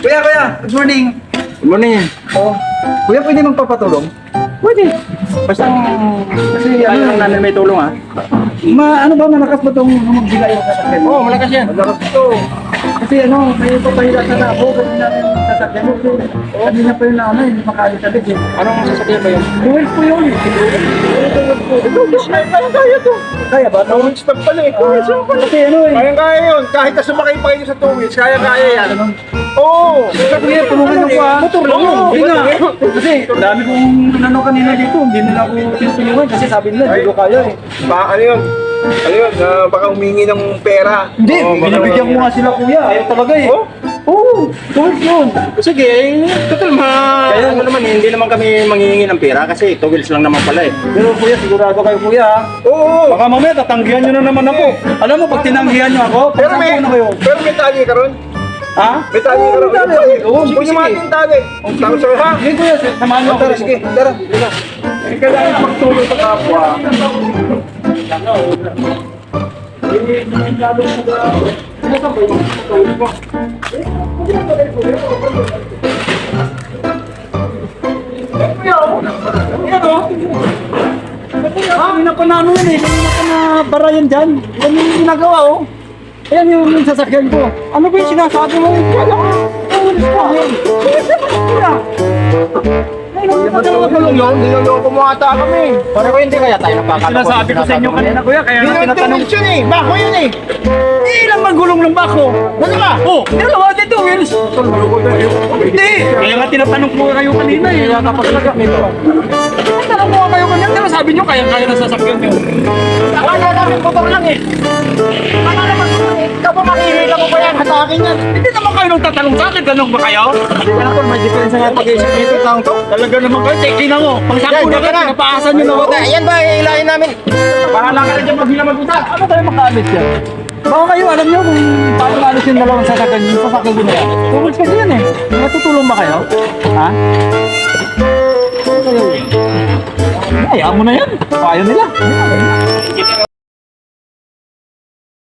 Kuya, good morning. Good morning. Oh, kuya, pwede magpapatulong? Pwede. Basta Kasi ayaw ano, lang namin may tulong ha. ano ba, malakas ba itong magbigay yung sasakyan? Oo, malakas yan. Malakas ito. Kasi ano, may papahila sa labo, kasi namin yung sasakyan mo. Kanina pa yun na ano, hindi makaalis sa bed eh. Anong sasakyan ba yun? Duwel po yun. Kaya to. Kaya ba? Two wheels lang pala eh. Kasi ano eh. Kaya yun. Kahit na sumakay pa kayo sa two wheels, kaya yan. Ganun. Oo. Kuya, tulungan niyo po ah. Motor lang yun. Hindi nga. Kasi dami kong ano kanina dito, hindi nila ako tinutulungan kasi sabi nila, hindi ko kaya eh. Ano yun? Ano yun? Baka humingi ng pera. Hindi, Oo, baka- binibigyan ko nga sila kuya, ayaw talaga eh. Oh? Oo, tulad yun. Sige, total kaya ano naman, hindi naman kami manghihingi ng pera kasi 2 wheels lang naman pala eh. Pero kuya, sigurado kayo kuya ah. Oo. Baka mamaya tatanggihan nyo na naman ako. Alam mo, pag tinanggihan nyo ako, Pero may, pagsampo na kayo. pero may tali ka ron? Ha? May tali ka ron? May tali. Oo, sige, Huwag sige. naman yung tali. Tapos ha? Sige kuya, samahan nyo ako. Tara, sige. Tara. Kailangan magtulong sa kapwa. Kanina pa na ano yan eh, kanina pa na barayan dyan. Yan yung ginagawa oh. Ayan yung sasakyan ko. Ano ba yung sinasabi mo? Kala ko, Tulong yun. Niloloko mo ata kami. Pero hindi kaya tayo nagkakataon. Sinasabi ko sa inyo kanina kuya, kaya Hindi nga naman two tinatanong. wheels yun eh. Bako yun eh. Ilang magulong ng bako? Ano ba? Oh, dalawa dito, Wills. Hindi. Kaya nga tinatanong ko kayo kanina eh. Kaya napakalaga nito. Tinatanong ko kayo kanina, pero sabi nyo kaya na sasakyan nyo. Akala namin motor lang eh. Akala naman ikaw ba makihila mo ba yan? Hatakin yan. Hindi naman kayo nang tatanong sa akin, tanong ba kayo? Kaya po, may diferensya nga pag-isip dito taong to. Talaga naman kayo, tingnan mo. Pangsapo na kayo, napaasan nyo na ako. Yan ba, ilahin namin. Bahala ka na dyan, maghila mag-usap. Ano tayo makaalis yan? Baka kayo, alam nyo kung paano maalis yung dalawang sasakyan yung sasakyan ko na yan. Tungkol kasi yan eh. Natutulong ba kayo? Ha? Ayaw mo na yan. Ayaw nila.